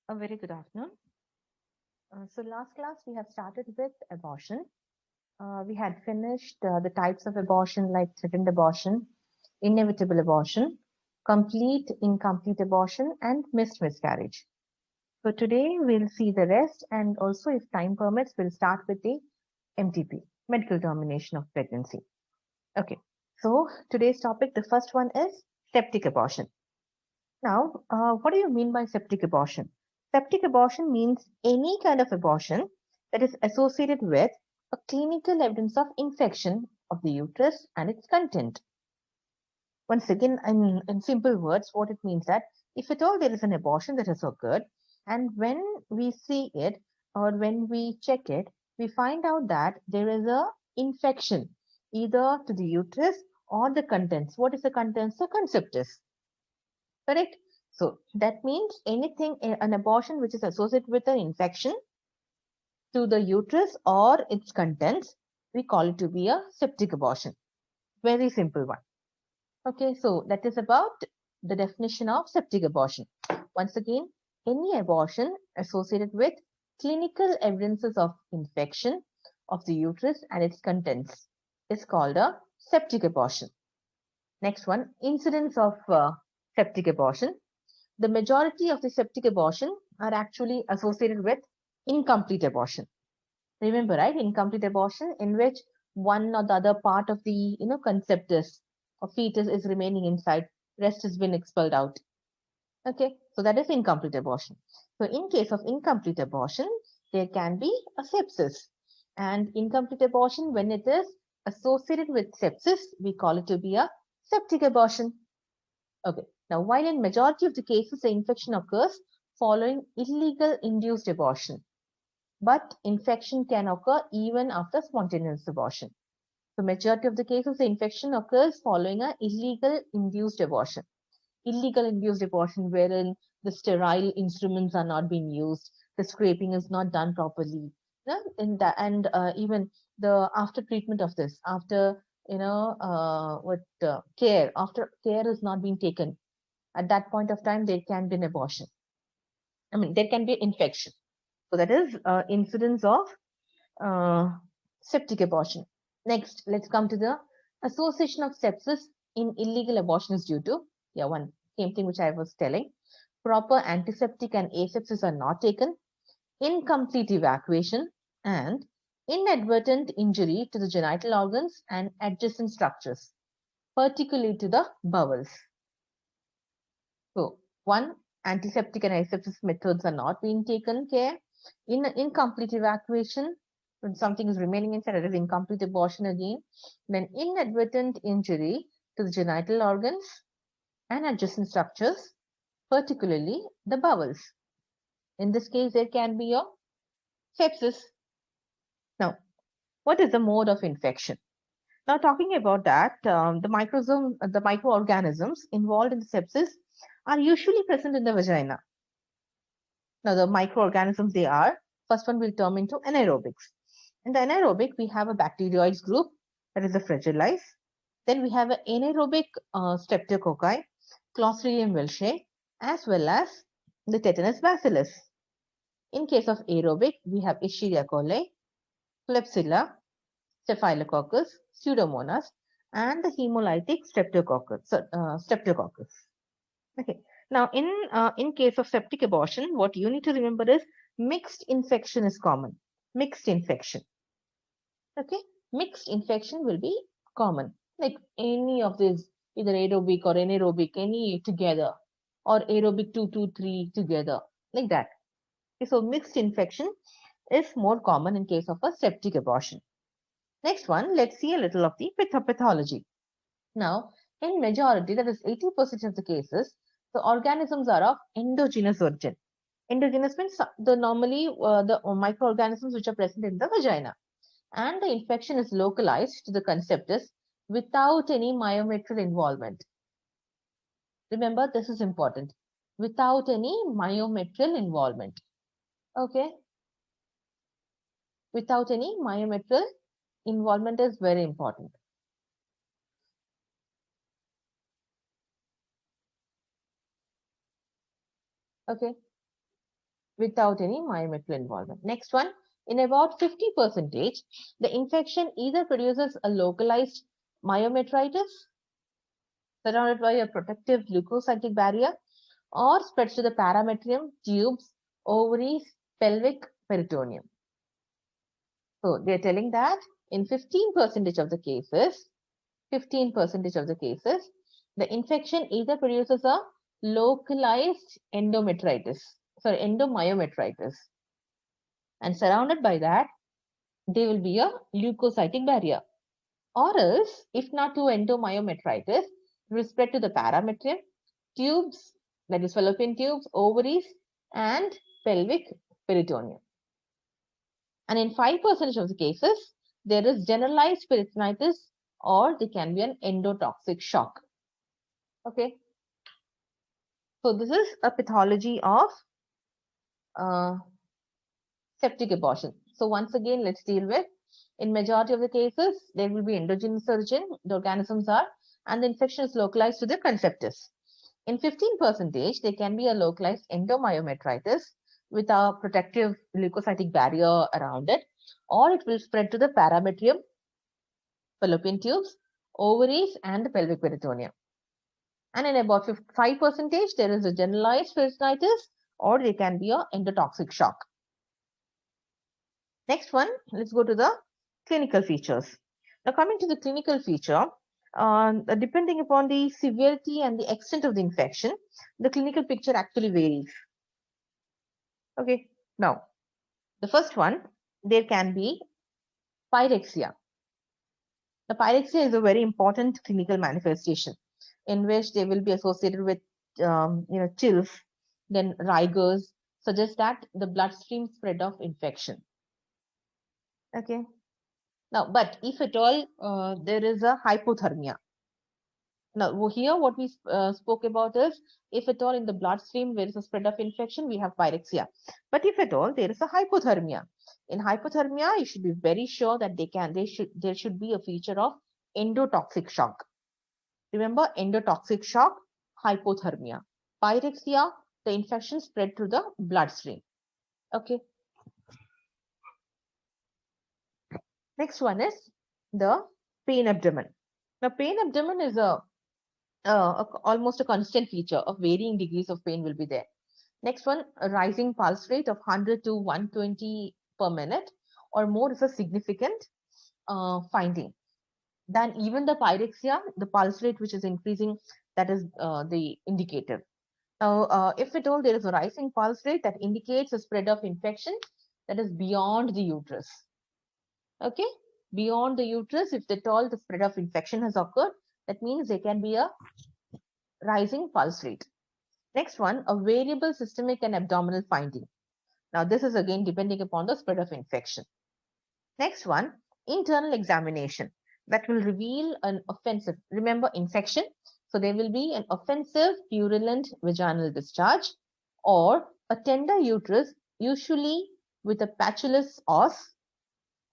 A very good afternoon. So last class we have started with abortion. We had finished the types of abortion like threatened abortion, inevitable abortion, complete, incomplete abortion, and missed miscarriage. So today we'll see the rest, and also if time permits, we'll start with the MTP, medical termination of pregnancy. Okay. So today's topic, the first one is septic abortion. Now, what do you mean by septic abortion? Septic abortion means any kind of abortion that is associated with a clinical evidence of infection of the uterus and its content. Once again, in simple words, what it means that if at all there is an abortion that has occurred, and when we see it or when we check it, we find out that there is a infection either to the uterus or the contents. What is the contents? The conceptus. Correct? So that means anything, an abortion which is associated with an infection to the uterus or its contents, we call it to be a septic abortion. Very simple one. Okay, so that is about the definition of septic abortion. Once again, any abortion associated with clinical evidences of infection of the uterus and its contents is called a septic abortion. Next one, incidence of septic abortion. The majority of the septic abortion are actually associated with incomplete abortion. Remember, right? Incomplete abortion in which one or the other part of the conceptus or fetus is remaining inside, rest has been expelled out. Okay, so that is incomplete abortion. So in case of incomplete abortion, there can be a sepsis. And incomplete abortion, when it is associated with sepsis, we call it to be a septic abortion. Okay. Now, while in majority of the cases, the infection occurs following illegal induced abortion, but infection can occur even after spontaneous abortion. So, majority of the cases, the infection occurs following a illegal induced abortion. Illegal induced abortion, wherein the sterile instruments are not being used, the scraping is not done properly, and even the after treatment of this, after care, after care is not being taken at that point of time, there can be an abortion. I mean, there can be infection. So that is incidence of uh, septic abortion. Next, let's come to the association of sepsis in illegal abortion is due to, one same thing which I was telling. Proper antiseptic and asepsis are not taken, incomplete evacuation, and inadvertent injury to the genital organs and adjacent structures, particularly to the bowels. So, one, antiseptic and asepsis methods are not being taken care. In incomplete evacuation, when something is remaining inside, it is incomplete abortion again. Then inadvertent injury to the genital organs and adjacent structures, particularly the bowels. In this case, there can be a sepsis. Now, what is the mode of infection? Now, talking about that, the microorganisms involved in the sepsis are usually present in the vagina. Now, the microorganisms they are, first one will term into anaerobics. In the anaerobic, we have a bacteroids group, that is the Fragilis. Then we have an anaerobic streptococci, Clostridium welchii, as well as the tetanus bacillus. In case of aerobic, we have Escherichia coli, Klebsiella, Staphylococcus, Pseudomonas, and the hemolytic streptococcus. Okay. Now, in case of septic abortion, what you need to remember is mixed infection is common. Mixed infection. Okay. Mixed infection will be common. Like any of these, either aerobic or anaerobic, any together, or aerobic 2, 2, 3 together, like that. Okay, so mixed infection is more common in case of a septic abortion. Next one, let's see a little of the pathology. Now, in majority, that is 80% of the cases, the organisms are of endogenous origin. Endogenous means the normally the microorganisms which are present in the vagina, and the infection is localized to the conceptus without any myometrial involvement. Remember, this is important. Without any myometrial involvement. Okay. Without any myometrial involvement is very important. Okay. without any myometrial involvement. Next one, in about 50%, the infection either produces a localized myometritis surrounded by a protective leukocytic barrier or spreads to the parametrium, tubes, ovaries, pelvic, peritoneum. So they're telling that in 15% of the cases, 15% of the cases, the infection either produces a localized endomyometritis, and surrounded by that, there will be a leukocytic barrier. Or else, if not to endomyometritis, it will spread to the parametrium, tubes, that is fallopian tubes, ovaries, and pelvic peritoneum. And in 5% of the cases, there is generalized peritonitis, or there can be an endotoxic shock. Okay. So this is a pathology of septic abortion. So once again, let's deal with, in majority of the cases, there will be endogenous origin, the organisms are, and the infection is localized to the conceptus. In 15%, there can be a localized endomyometritis with a protective leukocytic barrier around it, or it will spread to the parametrium, fallopian tubes, ovaries, and the pelvic peritoneum. And in about 5%, there is a generalized peritonitis, or there can be a endotoxic shock. Next one, let's go to the clinical features. Now, coming to the clinical feature, depending upon the severity and the extent of the infection, the clinical picture actually varies. Okay, now, the first one, there can be pyrexia. The pyrexia is a very important clinical manifestation in which they will be associated with chills, then rigors, suggest that the bloodstream spread of infection. Okay. Now, but if at all there is a hypothermia. Now, here what we spoke about is, if at all in the bloodstream there is a spread of infection, we have pyrexia. But if at all there is a hypothermia, in hypothermia, you should be very sure that there should be a feature of endotoxic shock. Remember, endotoxic shock, hypothermia. Pyrexia, the infection spread through the bloodstream. Okay. Next one is the pain abdomen. Now, pain abdomen is almost a constant feature of varying degrees of pain will be there. Next one, a rising pulse rate of 100 to 120 per minute or more is a significant finding. Then even the pyrexia, the pulse rate which is increasing, that is the indicator. Now, if at all there is a rising pulse rate, that indicates a spread of infection that is beyond the uterus. Okay, beyond the uterus, if at all the spread of infection has occurred, that means there can be a rising pulse rate. Next one, a variable systemic and abdominal finding. Now, this is again depending upon the spread of infection. Next one, internal examination that will reveal an offensive, remember infection, so there will be an offensive purulent vaginal discharge or a tender uterus, usually with a patulous os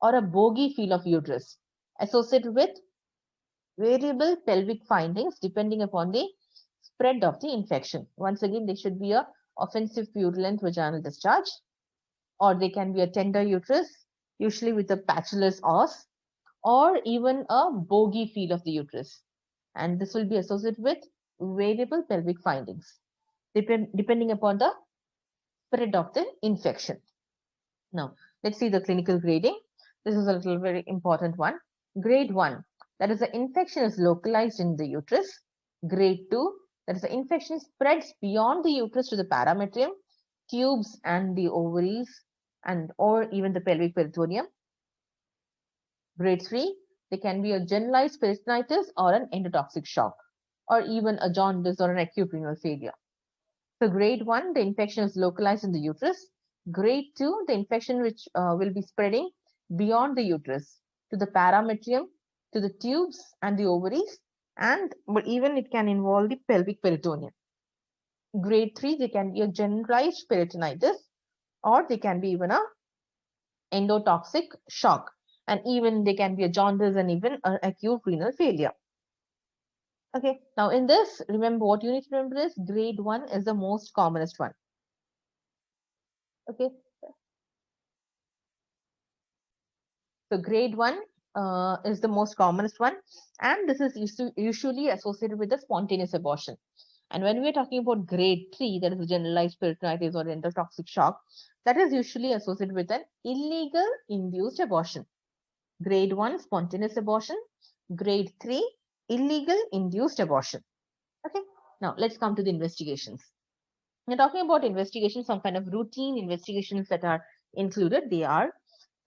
or a bogey feel of uterus associated with variable pelvic findings depending upon the spread of the infection. Once again, there should be a offensive purulent vaginal discharge, or they can be a tender uterus, usually with a patulous os, or even a bogey feel of the uterus. And this will be associated with variable pelvic findings, depending upon the spread of the infection. Now, let's see the clinical grading. This is a little very important one. Grade 1, that is the infection is localized in the uterus. Grade 2, that is the infection spreads beyond the uterus to the parametrium, tubes and the ovaries, and or even the pelvic peritoneum. Grade 3, there can be a generalized peritonitis or an endotoxic shock, or even a jaundice or an acute renal failure. So grade 1, the infection is localized in the uterus. Grade 2, the infection which will be spreading beyond the uterus to the parametrium, to the tubes and the ovaries, and even it can involve the pelvic peritoneum. Grade 3, there can be a generalized peritonitis, or there can be even a endotoxic shock, and even there can be a jaundice and even an acute renal failure. Okay, now in this, remember what you need to remember is grade 1 is the most commonest one. Okay. So grade 1 is the most commonest one, and this is usually associated with the spontaneous abortion. And when we are talking about grade 3, that is generalized peritonitis or endotoxic shock, that is usually associated with an illegal induced abortion. Grade 1, spontaneous abortion. Grade 3, illegal induced abortion. Okay, now let's come to the investigations. We're talking about investigations, some kind of routine investigations that are included. They are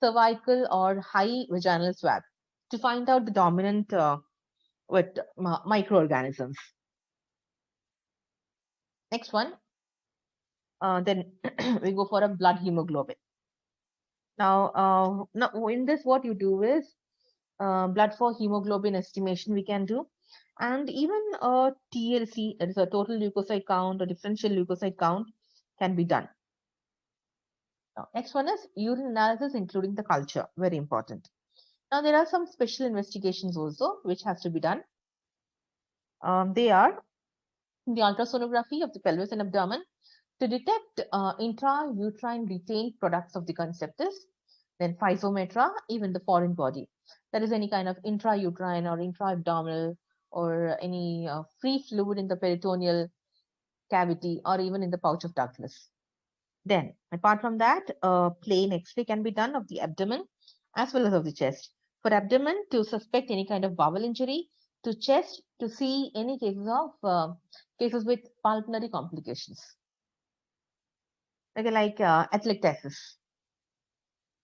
cervical or high vaginal swab to find out the dominant with microorganisms. Next one, then we go for a blood hemoglobin. Now, in this, what you do is blood for hemoglobin estimation we can do, and even a TLC, that is a total leukocyte count or differential leukocyte count, can be done. Now, next one is urine analysis, including the culture, very important. Now, there are some special investigations also which has to be done. They are the ultrasonography of the pelvis and abdomen to detect intrauterine retained products of the conceptus, then physometra, even the foreign body. That is any kind of intrauterine or intra-abdominal or any free fluid in the peritoneal cavity or even in the pouch of Douglas. Then, apart from that, plain X-ray can be done of the abdomen as well as of the chest. For abdomen, to suspect any kind of bowel injury, to chest, to see any cases of cases with pulmonary complications. Okay, like atelectasis.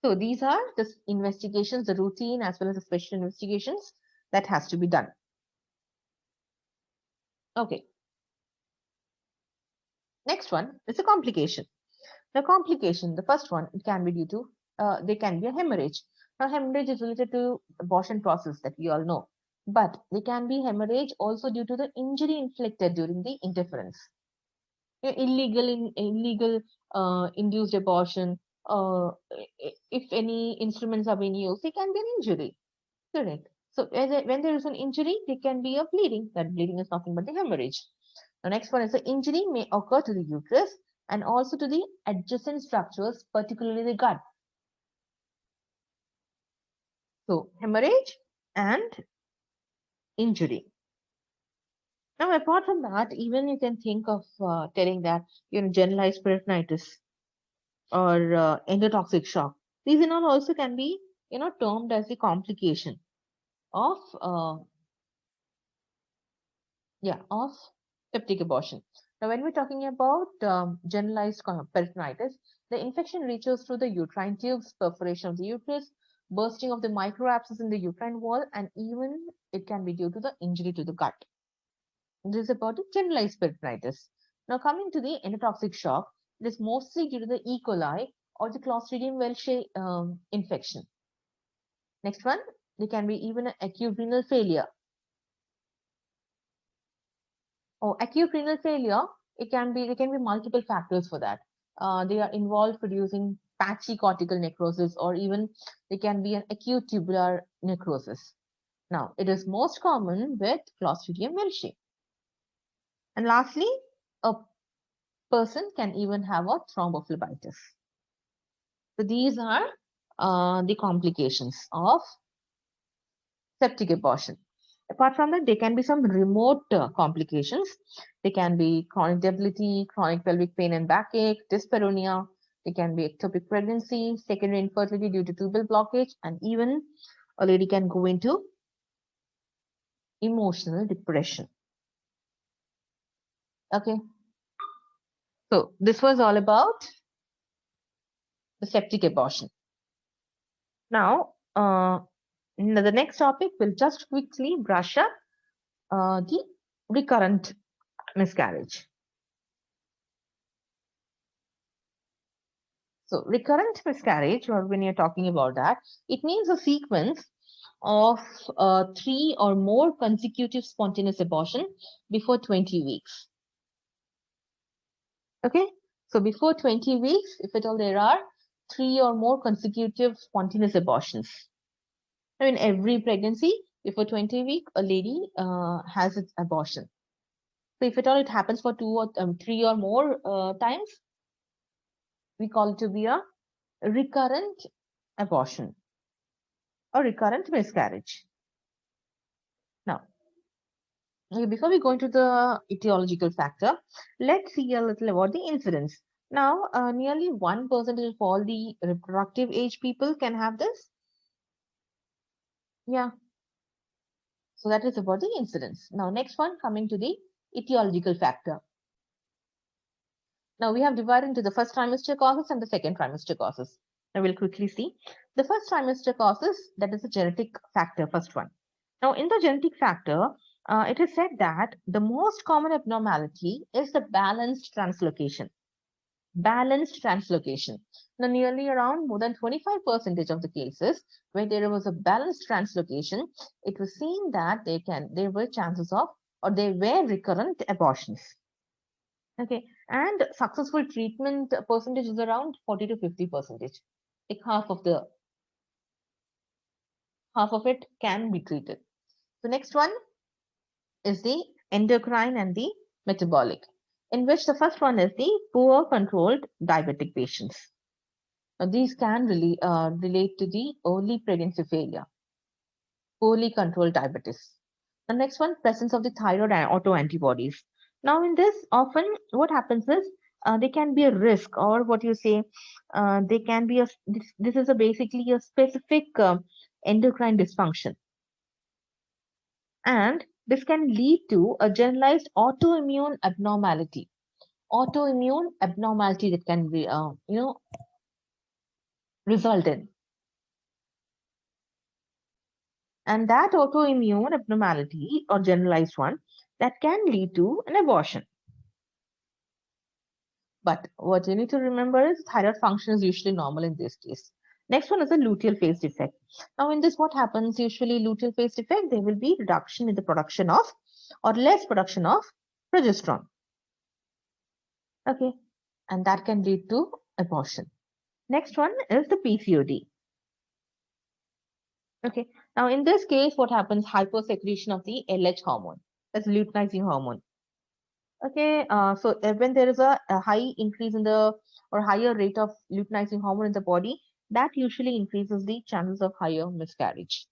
So these are the investigations, the routine as well as the special investigations that has to be done. Okay. Next one is a complication. The complication, the first one, it can be due to, they can be a hemorrhage. Now, hemorrhage is related to abortion process that we all know, but they can be hemorrhage also due to the injury inflicted during the interference. Illegal induced abortion, if any instruments are being used, they can be an injury. Correct. So when there is an injury, there can be a bleeding. That bleeding is nothing but the hemorrhage. The next one is the injury may occur to the uterus and also to the adjacent structures, particularly the gut. So hemorrhage and injury. Now, apart from that, even you can think of telling that generalized peritonitis or endotoxic shock. These and all also can be termed as the complication of of septic abortion. Now, when we're talking about generalized peritonitis, the infection reaches through the uterine tubes, perforation of the uterus, bursting of the microabscess in the uterine wall, and even it can be due to the injury to the gut. This is about the generalized peritonitis. Now, coming to the endotoxic shock, it is mostly due to the E. coli or the Clostridium welchii infection. Next one, there can be even an acute renal failure. Acute renal failure, there can be multiple factors for that. They are involved producing patchy cortical necrosis, or even they can be an acute tubular necrosis. Now, it is most common with Clostridium welchii. And lastly, a person can even have a thrombophlebitis. So these are the complications of septic abortion. Apart from that, there can be some remote complications. There can be chronic debility, chronic pelvic pain and backache, dyspareunia. There can be ectopic pregnancy, secondary infertility due to tubal blockage, and even a lady can go into emotional depression. Okay. So this was all about the septic abortion. Now, the next topic will just quickly brush up the recurrent miscarriage. So recurrent miscarriage, or when you're talking about that, it means a sequence of 3 or more consecutive spontaneous abortion before 20 weeks. Okay, so before 20 weeks, if at all there are 3 or more consecutive spontaneous abortions. Now, in every pregnancy, before 20 weeks, a lady has its abortion. So if at all it happens for 2 or 3 or more times, we call it to be a recurrent abortion or recurrent miscarriage. Now, before we go into the etiological factor, let's see a little about the incidence. Now, nearly 1% of all the reproductive age people can have this. Yeah. So that is about the incidence. Now, next one, coming to the etiological factor. Now, we have divided into the first trimester causes and the second trimester causes. Now, we'll quickly see. The first trimester causes, that is the genetic factor, first one. Now, in the genetic factor, it is said that the most common abnormality is the balanced translocation. Balanced translocation. Now, nearly around more than 25% of the cases where there was a balanced translocation, it was seen that there were chances of, or there were recurrent abortions. Okay, and successful treatment percentage is around 40 to 50%. Like half of it can be treated. The next one is the endocrine and the metabolic, in which the first one is the poor controlled diabetic patients. Now, these can really relate to the early pregnancy failure, poorly controlled diabetes. The next one, presence of the thyroid and autoantibodies. Now, in this, often what happens is they can be a risk, or what you say, they can be this is basically a specific endocrine dysfunction. And this can lead to a generalized autoimmune abnormality. Autoimmune abnormality that can be, result in. And that autoimmune abnormality or generalized one that can lead to an abortion. But what you need to remember is thyroid function is usually normal in this case. Next one is a luteal phase defect. Now in this, what happens usually luteal phase defect, there will be reduction in the production of or less production of progesterone. Okay, and that can lead to abortion. Next one is the PCOD. Okay, now in this case, what happens? Hypersecretion of the LH hormone, that's luteinizing hormone. Okay, so when there is a high increase in the or higher rate of luteinizing hormone in the body, that usually increases the chances of higher miscarriage.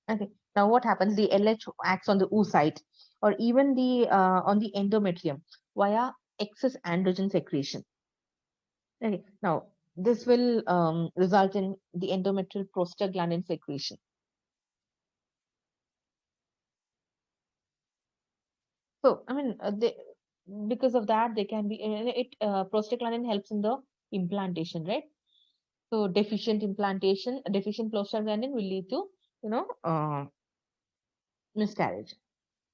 Okay, now what happens? The LH acts on the oocyte or even the on the endometrium via excess androgen secretion. Okay, now this will result in the endometrial prostaglandin secretion. So, I mean, because of that, they can be, prostaglandin helps in the implantation, right? So, deficient prostaglandin will lead to, miscarriage.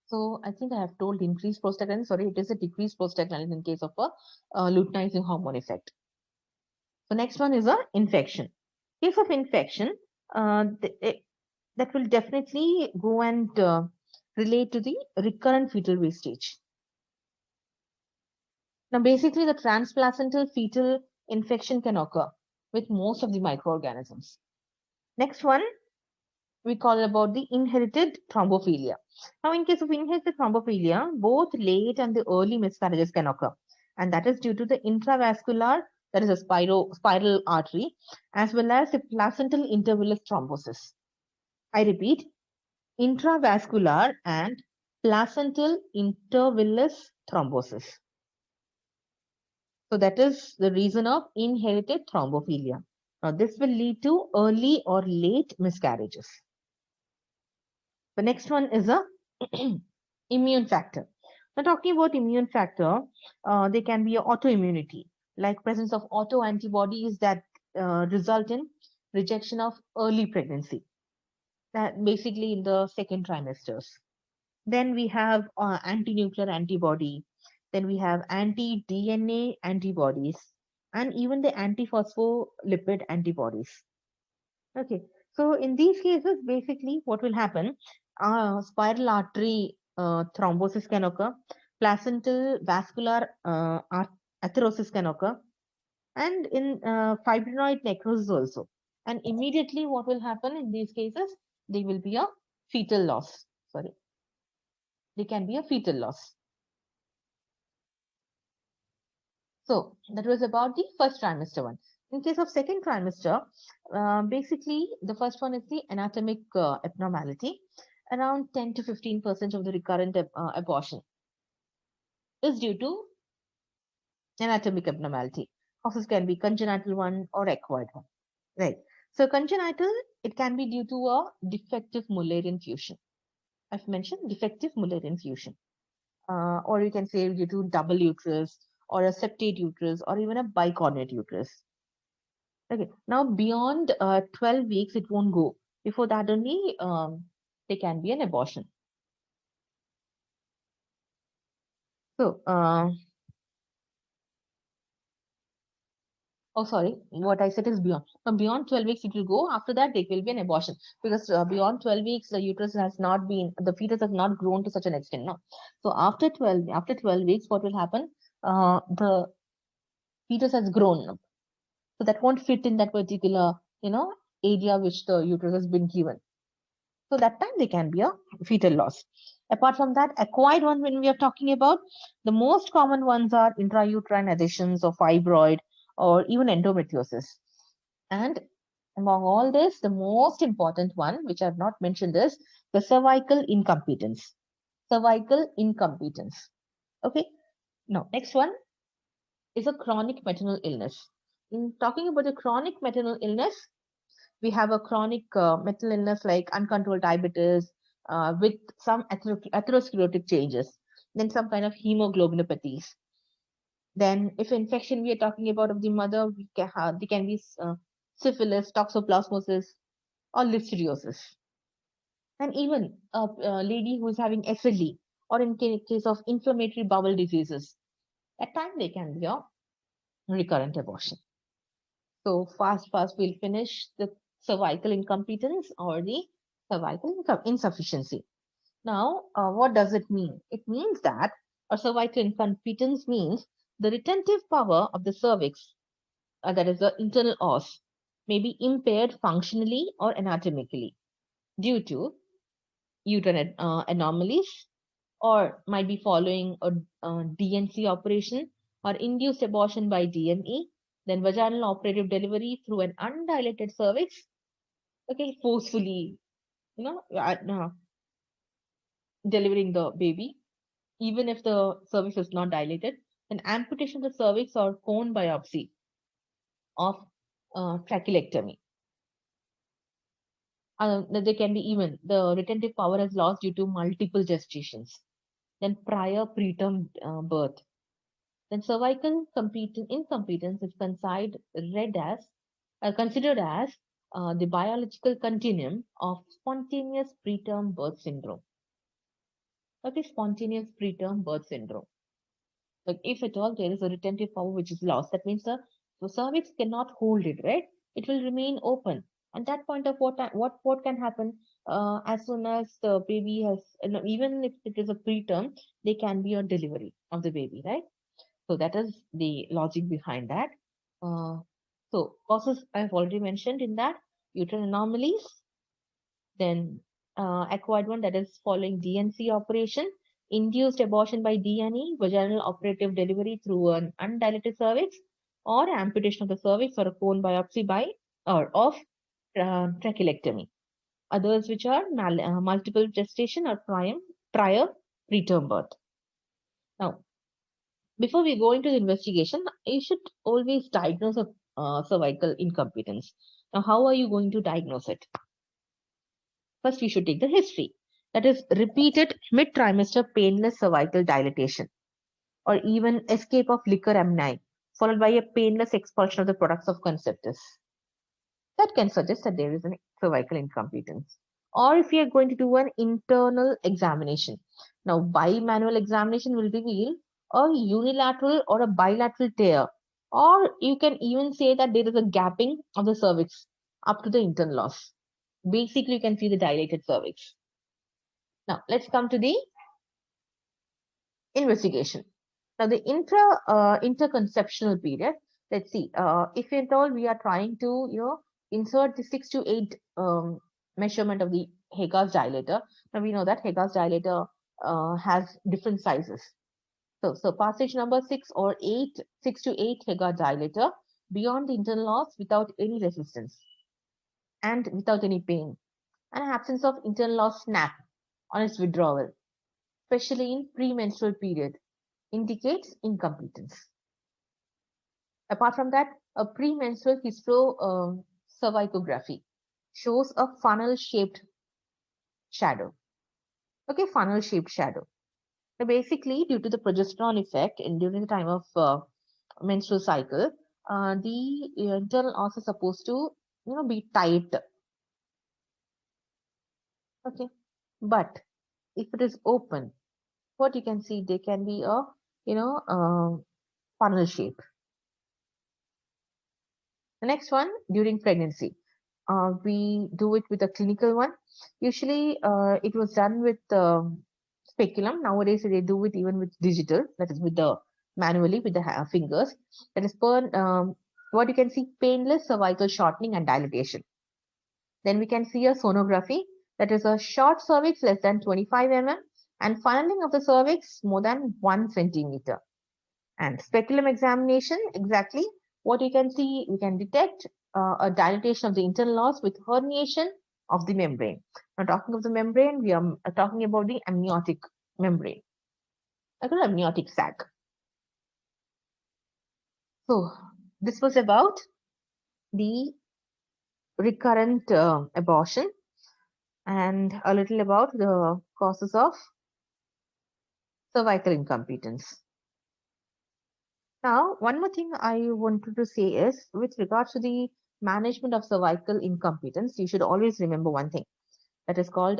So, I think I have told increased prostaglandin. Sorry, it is a decreased prostaglandin in case of a luteinizing hormone effect. So, next one is a infection. Case of infection, that will definitely go and relate to the recurrent fetal wastage. Now, basically, the transplacental fetal infection can occur with most of the microorganisms. Next one, we call about the inherited thrombophilia. Now, in case of inherited thrombophilia, both late and the early miscarriages can occur. And that is due to the intravascular, that is a spiral artery, as well as the placental intervillous thrombosis. I repeat, intravascular and placental intervillous thrombosis. So that is the reason of inherited thrombophilia. Now this will lead to early or late miscarriages. The next one is a immune factor. Now talking about immune factor, they can be autoimmunity, like presence of autoantibodies that result in rejection of early pregnancy, that basically in the second trimesters. Then we have anti-nuclear antibody. Then we have anti-DNA antibodies and even the anti-phospholipid antibodies. Okay, so in these cases, basically what will happen, spiral artery thrombosis can occur, placental vascular atherosis can occur, and in fibrinoid necrosis also. And immediately what will happen in these cases, there will be a fetal loss. Sorry. They can be a fetal loss. So that was about the first trimester one. In case of second trimester, basically the first one is the anatomic abnormality. Around 10 to 15% of the recurrent abortion is due to anatomic abnormality. Causes can be congenital one or acquired one. Right. So congenital, it can be due to a defective Mullerian fusion. I've mentioned defective Mullerian fusion. Or you can say due to double uterus or a septate uterus or even a bicornuate uterus. Okay. Now beyond 12 weeks, it won't go. Before that only, there can be an abortion. So, oh, sorry, what I said is beyond. Now, beyond 12 weeks, it will go. After that, there will be an abortion because beyond 12 weeks, the uterus has not been, the fetus has not grown to such an extent. No. So after 12 weeks, what will happen? The fetus has grown up. So that won't fit in that particular, area which the uterus has been given. So that time there can be a fetal loss. Apart from that, acquired one, when we are talking about, the most common ones are intrauterine adhesions or fibroid or even endometriosis. And among all this, the most important one, which I have not mentioned, is the cervical incompetence. Cervical incompetence. Okay. Now, next one is a chronic maternal illness. In talking about the chronic maternal illness, we have a chronic maternal illness like uncontrolled diabetes with some atherosclerotic changes, then some kind of hemoglobinopathies. Then, if infection we are talking about of the mother, they can be syphilis, toxoplasmosis, or listeriosis. And even a lady who is having SLE, or in case of inflammatory bowel diseases, at times they can be a recurrent abortion. So fast, we'll finish the cervical incompetence or the cervical insufficiency. Now, what does it mean? It means that a cervical incompetence means the retentive power of the cervix, that is the internal os, may be impaired functionally or anatomically due to uterine anomalies, or might be following a DNC operation or induced abortion by DME, then vaginal operative delivery through an undilated cervix, okay, forcefully, delivering the baby, even if the cervix is not dilated, then amputation of the cervix or cone biopsy of trachelectomy. There can be even the retentive power has lost due to multiple gestations, then prior preterm birth. Then cervical incompetence is considered as the biological continuum of spontaneous preterm birth syndrome. What is spontaneous preterm birth syndrome? Like if at all there is a retentive power which is lost, that means the cervix cannot hold it, right? It will remain open. At that point of what can happen as soon as the baby has, even if it is a preterm, there can be a delivery of the baby, right? So that is the logic behind that. So causes I've already mentioned in that uterine anomalies, then acquired one that is following DNC operation, induced abortion by DNE, vaginal operative delivery through an undilated cervix, or amputation of the cervix or a cone biopsy of trachelectomy. Others which are multiple gestation or prior preterm birth. Now, before we go into the investigation, you should always diagnose a cervical incompetence. Now, how are you going to diagnose it? First, we should take the history. That is repeated mid-trimester painless cervical dilatation or even escape of liquor amni, followed by a painless expulsion of the products of conceptus. That can suggest that there is a cervical incompetence. Or if you are going to do an internal examination. Now, bimanual examination will reveal a unilateral or a bilateral tear, or you can even say that there is a gapping of the cervix up to the internal os. Basically, you can see the dilated cervix. Now, let's come to the investigation. Now, the interconceptional period. Let's see. If at all we are trying to insert the 6 to 8 measurement of the Hagar's dilator. Now we know that Hagar's dilator has different sizes. So passage number 6 or 8, 6 to 8 Hega dilator beyond the internal os without any resistance and without any pain, and absence of internal os snap on its withdrawal, especially in premenstrual period, indicates incompetence. Apart from that, a premenstrual cervicography shows a funnel-shaped shadow. Okay, funnel-shaped shadow. So basically, due to the progesterone effect and during the time of menstrual cycle, the internal os is supposed to, be tight. Okay, but if it is open, what you can see, there can be a, funnel shape. The next one, during pregnancy, we do it with a clinical one. Usually, it was done with speculum. Nowadays, they do it even with digital, that is with the manually with the fingers. That is what you can see, painless cervical shortening and dilatation. Then we can see a sonography, that is a short cervix less than 25 mm and funneling of the cervix more than 1 centimeter. And speculum examination, exactly what you can see, we can detect a dilatation of the internal os with herniation of the membrane. Now, talking of the membrane, we are talking about the amniotic membrane, amniotic sac. So, this was about the recurrent abortion and a little about the causes of cervical incompetence. Now, one more thing I wanted to say is with regards to the management of cervical incompetence, you should always remember one thing that is called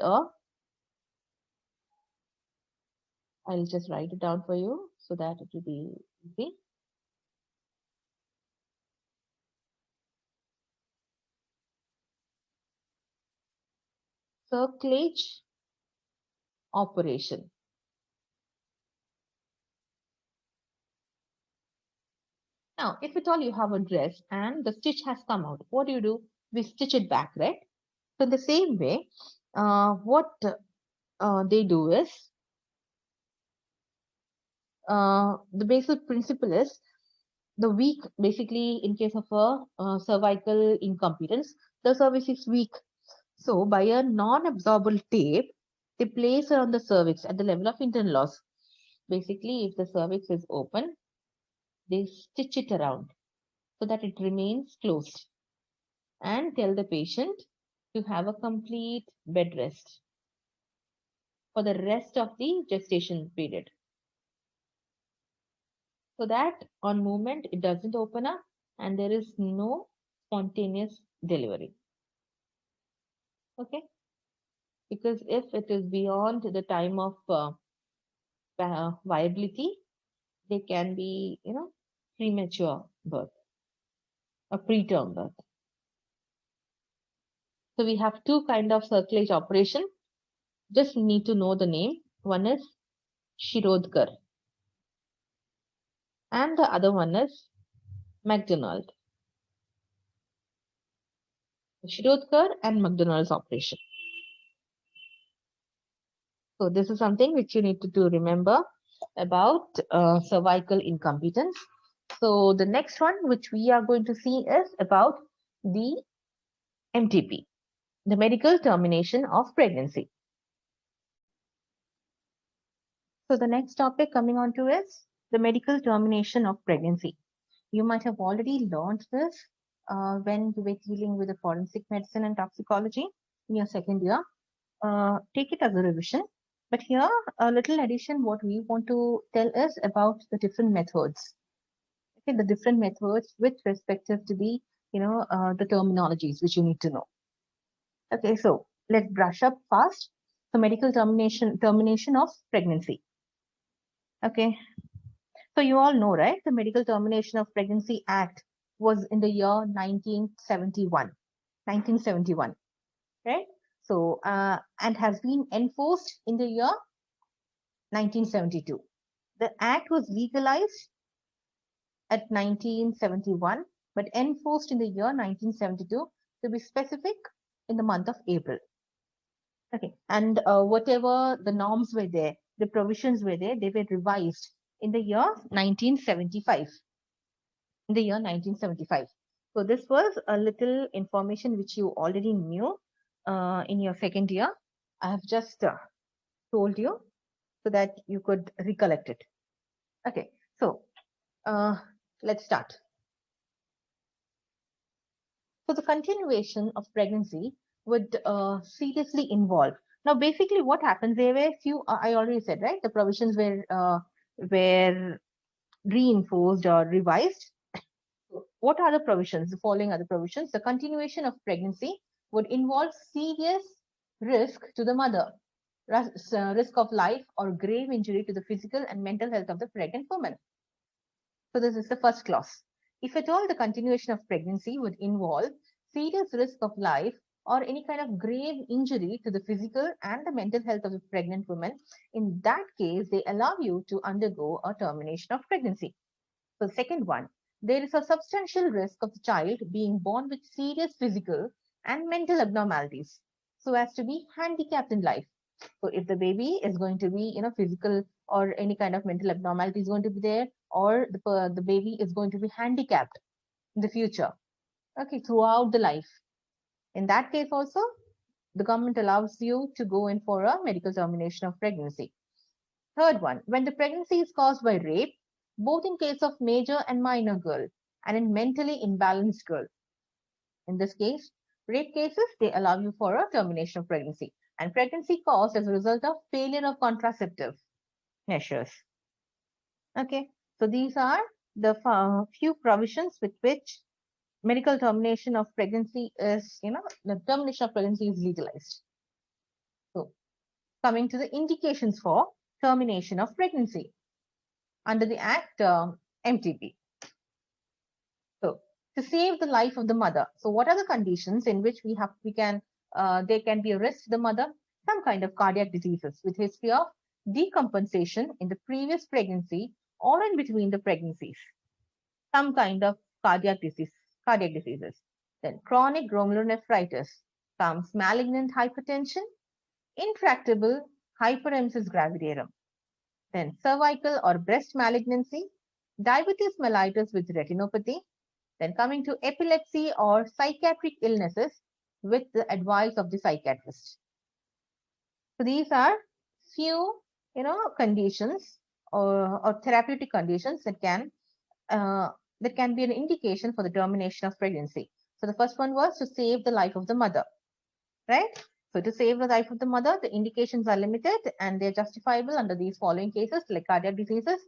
I'll just write it down for you so that it will be easy. Cerclage operation. Now, if at all you have a dress and the stitch has come out, what do? We stitch it back, right? So in the same way, what they do is, the basic principle is the weak, basically in case of a cervical incompetence, the cervix is weak. So by a non-absorbable tape, they place it on the cervix at the level of internal os. Basically, if the cervix is open, they stitch it around so that it remains closed and tell the patient to have a complete bed rest for the rest of the gestation period. So that on movement, it doesn't open up and there is no spontaneous delivery. Okay? Because if it is beyond the time of viability, they can be, premature birth, a preterm birth. So we have two kind of cerclage operation. Just need to know the name. One is Shirodkar and the other one is McDonald. Shirodkar and McDonald's operation. So this is something which you need to remember about cervical incompetence. So the next one which we are going to see is about the MTP, the medical termination of pregnancy. So the next topic coming on to is the medical termination of pregnancy. You might have already learned this when you were dealing with the forensic medicine and toxicology in your second year. Take it as a revision. But here, a little addition, what we want to tell is about the different methods. Okay, the different methods with respective to the, the terminologies which you need to know. Okay, so let's brush up fast. So medical termination of pregnancy. Okay, so you all know, right? The Medical Termination of Pregnancy Act was in the year 1971. 1971, right? So, and has been enforced in the year 1972. The act was legalized at 1971, but enforced in the year 1972, to be specific, in the month of April. Okay, and whatever the norms were there, the provisions were there, they were revised in the year 1975. In the year 1975. So this was a little information which you already knew in your second year. I have just told you so that you could recollect it. Okay, so let's start. So the continuation of pregnancy would seriously involve. Now, basically, what happens? There were few. I already said, right? The provisions were reinforced or revised. What are the provisions? The following are the provisions. The continuation of pregnancy would involve serious risk to the mother, risk of life or grave injury to the physical and mental health of the pregnant woman. So this is the first clause. If at all the continuation of pregnancy would involve serious risk of life or any kind of grave injury to the physical and the mental health of the pregnant woman, in that case, they allow you to undergo a termination of pregnancy. So second one, there is a substantial risk of the child being born with serious physical and mental abnormalities so as to be handicapped in life. So if the baby is going to be, physical or any kind of mental abnormality is going to be there, or the baby is going to be handicapped in the future, okay, throughout the life. In that case also, the government allows you to go in for a medical termination of pregnancy. Third one, when the pregnancy is caused by rape, both in case of major and minor girl and in mentally imbalanced girl. In this case, rape cases, they allow you for a termination of pregnancy. And pregnancy caused as a result of failure of contraceptive measures. Okay, so these are the few provisions with which medical termination of pregnancy is, the termination of pregnancy is legalized. So coming to the indications for termination of pregnancy under the Act MTP. So to save the life of the mother. So what are the conditions in which there can be a risk to the mother? Some kind of cardiac diseases with history of decompensation in the previous pregnancy or in between the pregnancies. Some kind of cardiac diseases. Then chronic glomerulonephritis comes malignant hypertension, intractable hyperemesis gravidarum. Then cervical or breast malignancy, diabetes mellitus with retinopathy. Then coming to epilepsy or psychiatric illnesses with the advice of the psychiatrist. So these are few, conditions or therapeutic conditions that can be an indication for the termination of pregnancy. So the first one was to save the life of the mother, right? So to save the life of the mother, the indications are limited and they're justifiable under these following cases like cardiac diseases,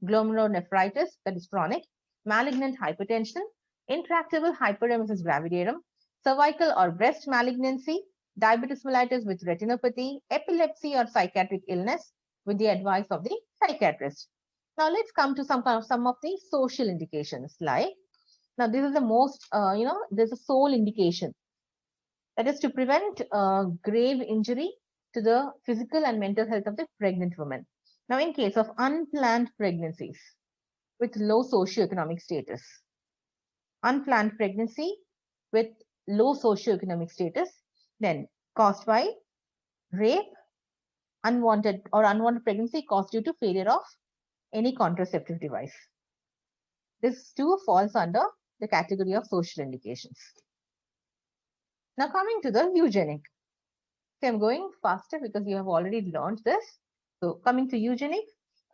glomerulonephritis, that is chronic, malignant hypertension, intractable hyperemesis gravidarum, cervical or breast malignancy, diabetes mellitus with retinopathy, epilepsy or psychiatric illness with the advice of the psychiatrist. Now let's come to some of the social indications like, now this is the most, there's a sole indication. That is to prevent grave injury to the physical and mental health of the pregnant woman. Now, in case of unplanned pregnancies with low socioeconomic status, unplanned pregnancy with low socioeconomic status, then caused by rape, unwanted pregnancy caused due to failure of any contraceptive device. This too falls under the category of social indications. Now coming to the eugenic. So I'm going faster because you have already learned this. So coming to eugenic,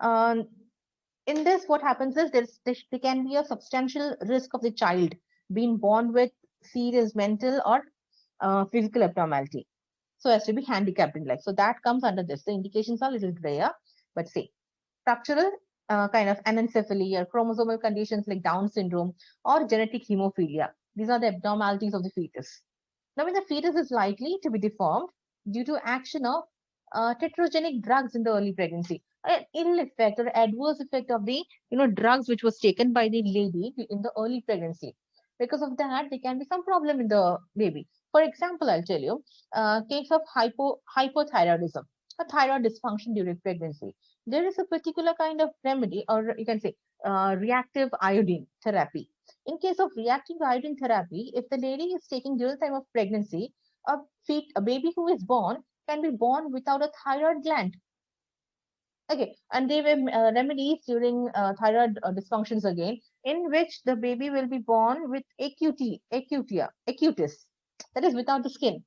in this what happens is there can be a substantial risk of the child being born with serious mental or physical abnormality, so as to be handicapped in life. So that comes under this. The indications are a little grayer, but say structural kind of anencephaly or chromosomal conditions like Down syndrome or genetic hemophilia. These are the abnormalities of the fetus. Now, when the fetus is likely to be deformed due to action of tetragenic drugs in the early pregnancy, an ill effect or adverse effect of the drugs which was taken by the lady in the early pregnancy. Because of that, there can be some problem in the baby. For example, I'll tell you, case of hypothyroidism, a thyroid dysfunction during pregnancy. There is a particular kind of remedy, or you can say reactive iodine therapy. In case of reactive iodine therapy, if the lady is taking during time of pregnancy, a baby who is born can be born without a thyroid gland. Okay, and they were remedies during thyroid dysfunctions again, in which the baby will be born with acutis, that is without the skin.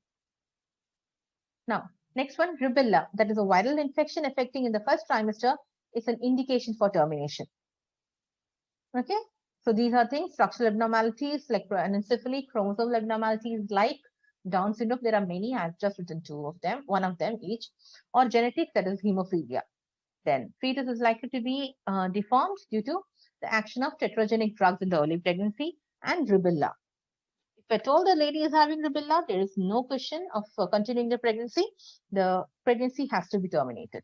Now, next one, rubella, that is a viral infection affecting in the first trimester, is an indication for termination. Okay, so these are things, structural abnormalities like anencephaly, chromosomal abnormalities like Down syndrome. There are many. I've just written two of them, one of them each, or genetics, that is hemophilia. Then fetus is likely to be deformed due to the action of tetragenic drugs in the early pregnancy and rubella. If at all the lady is having rubella, there is no question of continuing the pregnancy. The pregnancy has to be terminated.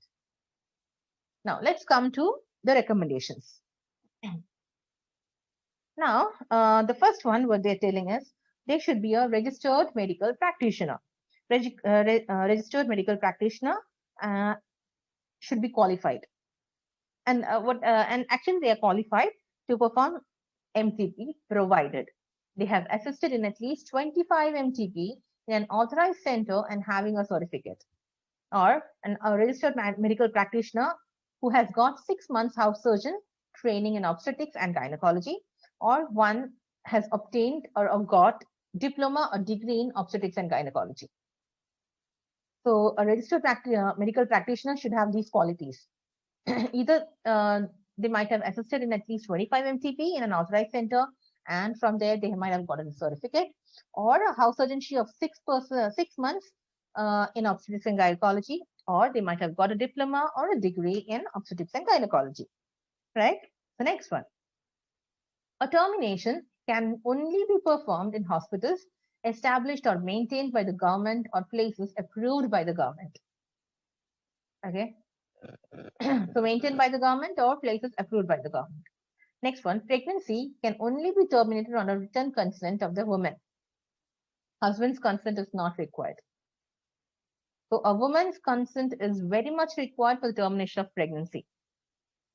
Now, let's come to the recommendations. Now, the first one, what they're telling us, they should be a registered medical practitioner. Registered medical practitioner should be qualified. And and actually they are qualified to perform MTP provided they have assisted in at least 25 MTP in an authorized center and having a certificate, or a registered medical practitioner who has got 6 months house surgeon training in obstetrics and gynecology, or one has obtained or got diploma or degree in obstetrics and gynecology. So a registered medical practitioner should have these qualities. Either they might have assisted in at least 25 MTP in an authorized center, and from there they might have gotten a certificate, or a house surgeonship of 6 months in obstetrics and gynecology, or they might have got a diploma or a degree in obstetrics and gynecology. Right? The next one. A termination can only be performed in hospitals established or maintained by the government or places approved by the government. Okay. So maintained by the government or places approved by the government. Next one, pregnancy can only be terminated on a written consent of the woman. Husband's consent is not required. So a woman's consent is very much required for the termination of pregnancy.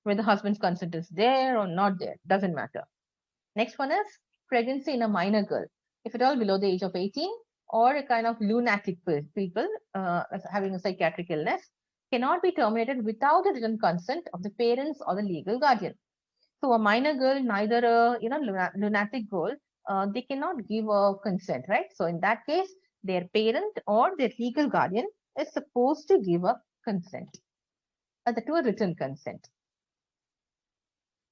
Whether husband's consent is there or not there, doesn't matter. Next one is pregnancy in a minor girl, if at all below the age of 18, or a kind of lunatic people having a psychiatric illness, cannot be terminated without the written consent of the parents or the legal guardian. So a minor girl, neither a lunatic girl, they cannot give a consent, right? So in that case, their parent or their legal guardian is supposed to give a consent, to a written consent.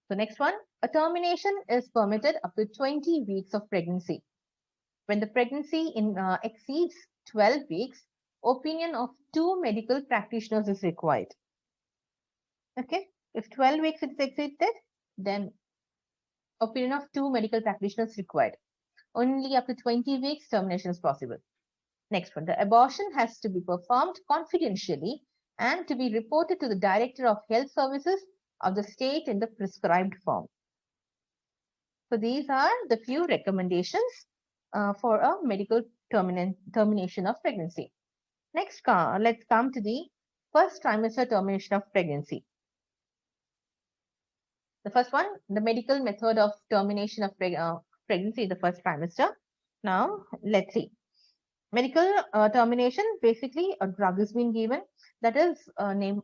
So next one, a termination is permitted up to 20 weeks of pregnancy. When the pregnancy exceeds 12 weeks, opinion of 2 medical practitioners is required. Okay, if 12 weeks is exceeded, then opinion of 2 medical practitioners required. Only up to 20 weeks termination is possible. Next one, the abortion has to be performed confidentially and to be reported to the Director of Health Services of the state in the prescribed form. So these are the few recommendations for a medical termination of pregnancy. Next, let's come to the first trimester termination of pregnancy. The first one, the medical method of termination of pregnancy in the first trimester. Now, let's see. Medical termination, basically a drug is being given that is named.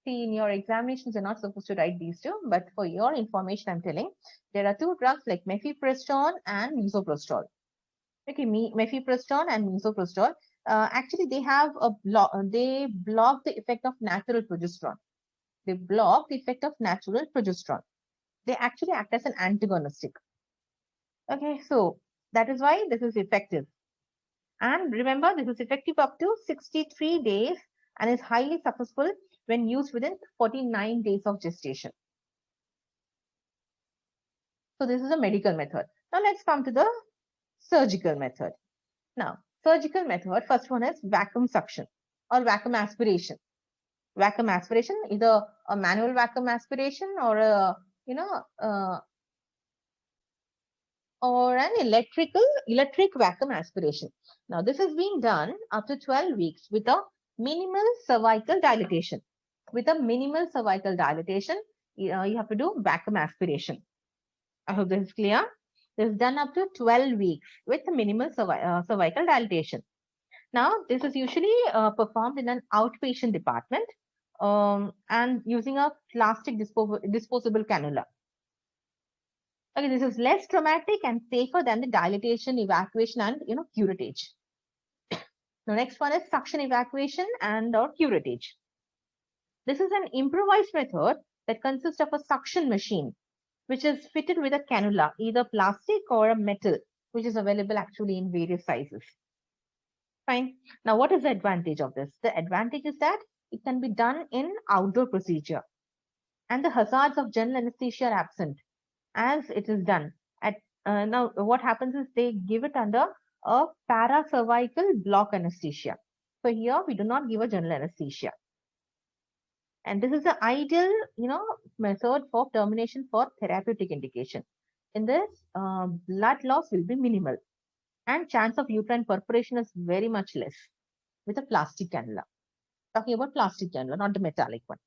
See, in your examinations, you're not supposed to write these two, but for your information, I'm telling, there are 2 drugs like mifepristone and misoprostol. Okay, mifepristone and misoprostol. Actually, they have they block the effect of natural progesterone. They block the effect of natural progesterone. They actually act as an antagonistic. Okay, so that is why this is effective. And remember, this is effective up to 63 days and is highly successful when used within 49 days of gestation. So this is a medical method. Now let's come to the surgical method. Now, surgical method, first one is vacuum suction or vacuum aspiration. Vacuum aspiration, either a manual vacuum aspiration or a, or an electric vacuum aspiration. Now, this is being done after 12 weeks with a minimal cervical dilatation. With a minimal cervical dilatation, you have to do vacuum aspiration. I hope this is clear. This is done up to 12 weeks with a minimal cervical dilatation. Now, this is usually performed in an outpatient department and using a plastic disposable cannula. Okay, this is less traumatic and safer than the dilatation, evacuation, and curettage. The next one is suction evacuation and or curettage. This is an improvised method that consists of a suction machine, which is fitted with a cannula, either plastic or a metal, which is available actually in various sizes. Fine. Now, what is the advantage of this? The advantage is that it can be done in outdoor procedure, and the hazards of general anesthesia are absent as it is done at now. What happens is they give it under a paracervical block anesthesia. So here we do not give a general anesthesia. And this is the ideal, method for termination for therapeutic indication. In this, blood loss will be minimal, and chance of uterine perforation is very much less with a plastic cannula. Talking about plastic cannula, not the metallic one.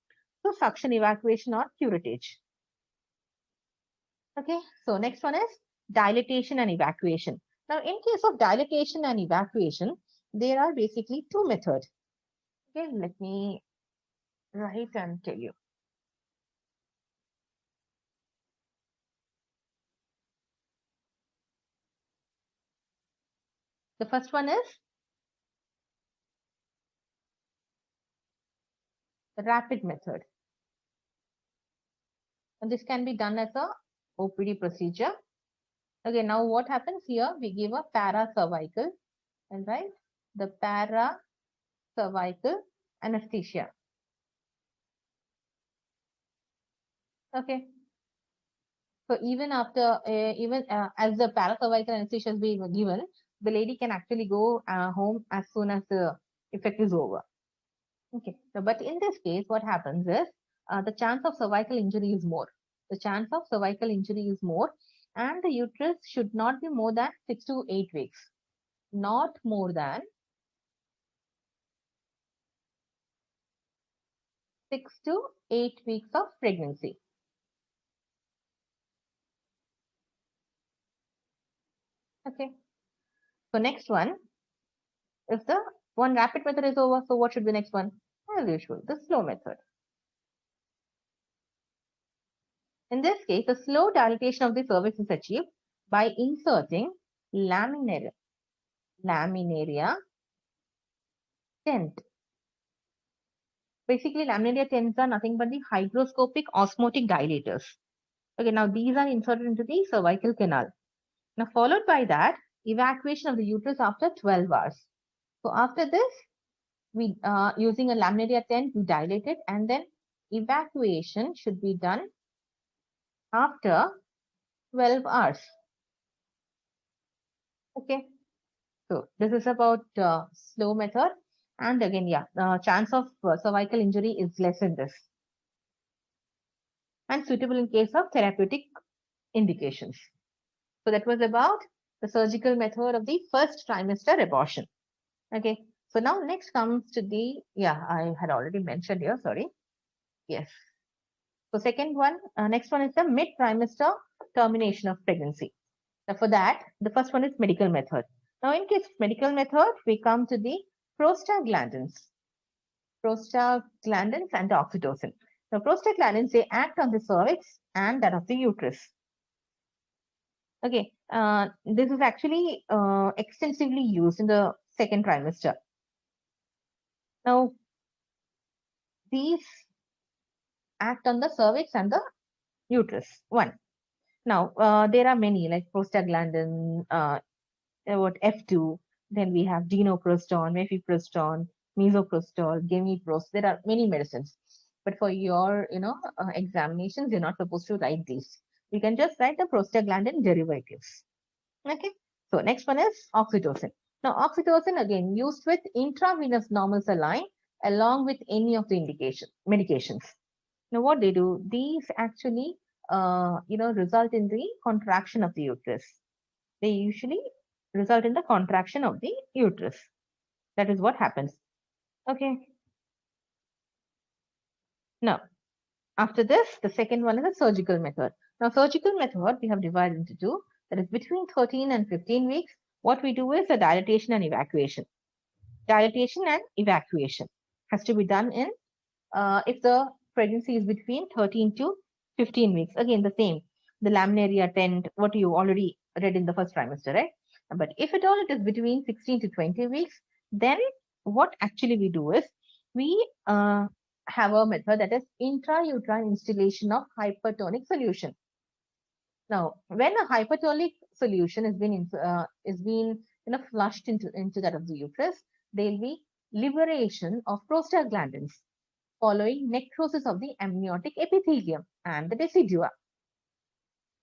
So suction evacuation or curettage. Okay, so next one is dilatation and evacuation. Now, in case of dilatation and evacuation, there are basically two methods. Okay, let me write and tell you. The first one is the rapid method. And this can be done as a OPD procedure. Okay, now what happens here? We give a paracervical, and right, the paracervical anesthesia. Okay. So even after, as the paracervical anesthesia is being given, the lady can actually go home as soon as the effect is over. Okay. So, but in this case, what happens is the chance of cervical injury is more. The chance of cervical injury is more, and the uterus should not be more than 6 to 8 weeks. Not more than 6 to 8 weeks of pregnancy. Okay. So next one, if the one rapid method is over, so what should be next one? As usual, the slow method. In this case, the slow dilatation of the cervix is achieved by inserting laminaria tent. Basically, laminaria tents are nothing but the hygroscopic osmotic dilators. Okay, now these are inserted into the cervical canal. Now, followed by that, evacuation of the uterus after 12 hours. So after this, we using a laminaria tent, we dilate it, and then evacuation should be done after 12 hours. Okay, so this is about slow method, and again, chance of cervical injury is less in this, and suitable in case of therapeutic indications. So that was about the surgical method of the first trimester abortion. Okay, so now next comes to the, I had already mentioned here, sorry. Yes. So second one, next one is the mid-trimester termination of pregnancy. Now for that, the first one is medical method. Now in case of medical method, we come to the prostaglandins and oxytocin. Now prostaglandins, they act on the cervix and that of the uterus. Okay, this is actually extensively used in the second trimester. Now, these act on the cervix and the uterus. One. Now, there are many like prostaglandin, F2. Then we have dinoproston, mifeproston, misoprostol, gemiprost. There are many medicines, but for your examinations, you're not supposed to write these. You can just write the prostaglandin derivatives. Okay. So next one is oxytocin. Now, oxytocin again used with intravenous normal saline along with any of the medications. Now, what they do? These actually, result in the contraction of the uterus. They usually result in the contraction of the uterus. That is what happens. Okay. Now, after this, the second one is a surgical method. Now, surgical method we have divided into two. That is between 13 and 15 weeks. What we do is the dilatation and evacuation. Dilatation and evacuation has to be done in if the pregnancy is between 13 to 15 weeks. Again, the same, the laminaria tent, what you already read in the first trimester, right? But if at all it is between 16 to 20 weeks, then what actually we do is we have a method that is intrauterine instillation of hypertonic solution. Now, when a hypertonic solution is being flushed into that of the uterus, there will be liberation of prostaglandins following necrosis of the amniotic epithelium and the decidua.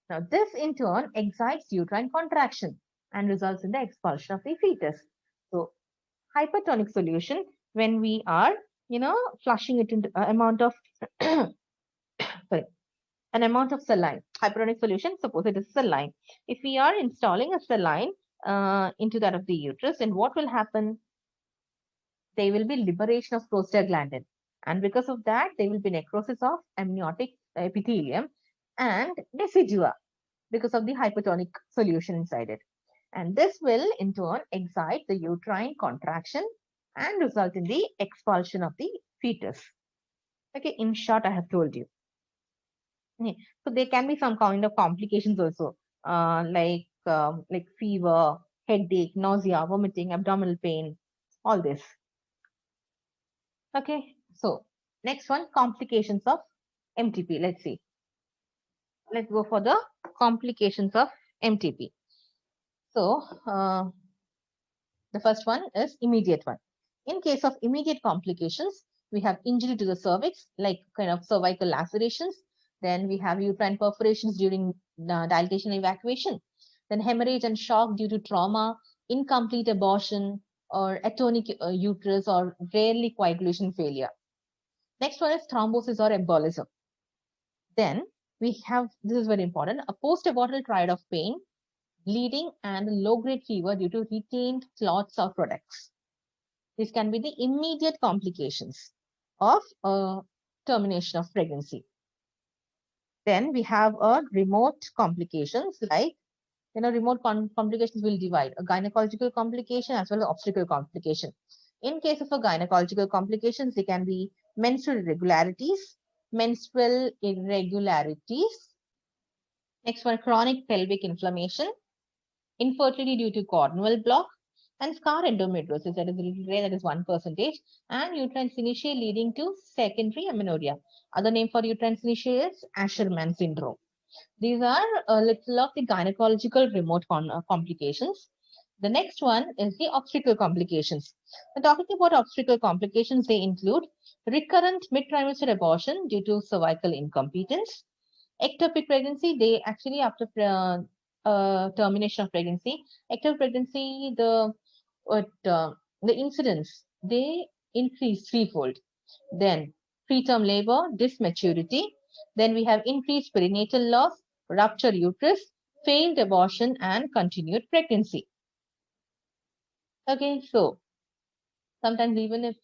Now, this in turn excites uterine contraction and results in the expulsion of the fetus. So, hypertonic solution, when we are, flushing it into amount of, sorry, an amount of saline. Hypertonic solution, suppose it is saline. If we are installing a saline into that of the uterus, then what will happen? There will be liberation of prostaglandin. And because of that, there will be necrosis of amniotic epithelium and decidua because of the hypertonic solution inside it. And this will in turn excite the uterine contraction and result in the expulsion of the fetus. Okay, in short, I have told you. So there can be some kind of complications also, like fever, headache, nausea, vomiting, abdominal pain, all this. Okay, so next one, complications of MTP. Let's see. Let's go for the complications of MTP. So the first one is immediate one. In case of immediate complications, we have injury to the cervix, like kind of cervical lacerations. Then we have uterine perforations during dilatation and evacuation. Then hemorrhage and shock due to trauma, incomplete abortion, or atonic uterus, or rarely coagulation failure. Next one is thrombosis or embolism. Then we have, this is very important, a post-abortal triad of pain, bleeding, and low-grade fever due to retained clots or products. These can be the immediate complications of termination of pregnancy. Then we have a remote complications, like remote complications will divide a gynecological complication as well as obstetrical complication. In case of a gynecological complications, they can be menstrual irregularities. Next one, chronic pelvic inflammation, infertility due to corneal block, and scar endometriosis, that is really rare, that is 1%, and uterine synechiae leading to secondary amenorrhea. Other name for uterine synechiae is Asherman syndrome. These are a little of the gynecological remote complications. The next one is the obstetrical complications. When talking about obstetrical complications, they include recurrent mid-trimester abortion due to cervical incompetence, ectopic pregnancy. They actually, after termination of pregnancy, ectopic pregnancy, the incidence, they increase threefold. Then preterm labor, dysmaturity. Then we have increased perinatal loss, rupture uterus, failed abortion, and continued pregnancy. Okay, so sometimes even if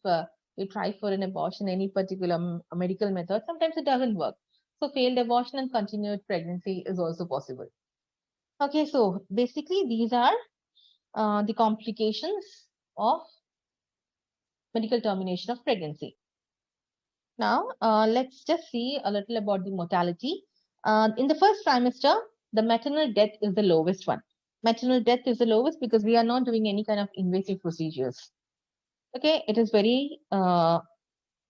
you try for an abortion, any particular medical method, sometimes it doesn't work. So failed abortion and continued pregnancy is also possible. Okay, so basically these are the complications of medical termination of pregnancy. Now, let's just see a little about the mortality. In the first trimester, the maternal death is the lowest one. Maternal death is the lowest because we are not doing any kind of invasive procedures. Okay, it is very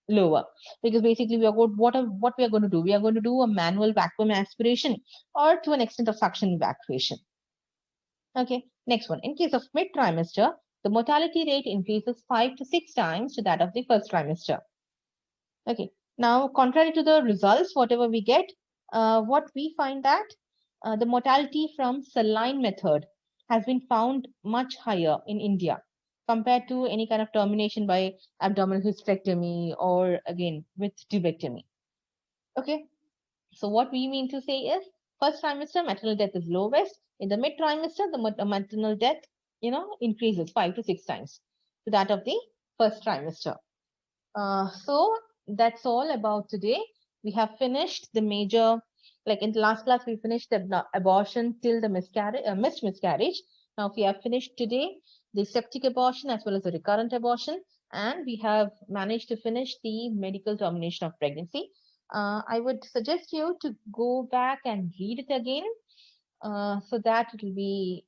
lower because basically we are what we are going to do. We are going to do a manual vacuum aspiration or to an extent of suction evacuation. Okay, next one. In case of mid trimester, the mortality rate increases 5 to 6 times to that of the first trimester. Okay, now contrary to the results, whatever we get, what we find that the mortality from saline method has been found much higher in India compared to any kind of termination by abdominal hysterectomy or again with tubectomy. Okay, so what we mean to say is first trimester maternal death is lowest. In the mid trimester, the maternal death increases 5 to 6 times to that of the first trimester. So that's all about today. We have finished the major, like in the last class, we finished the abortion till the missed miscarriage. Now we have finished today the septic abortion as well as the recurrent abortion. and we have managed to finish the medical termination of pregnancy. I would suggest you to go back and read it again, so that it will be,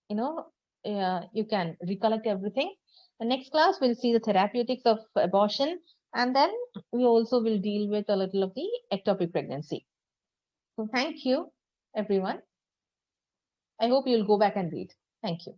you can recollect everything. The next class, we'll see the therapeutics of abortion, and then we also will deal with a little of the ectopic pregnancy. So thank you, everyone. I hope you'll go back and read. Thank you.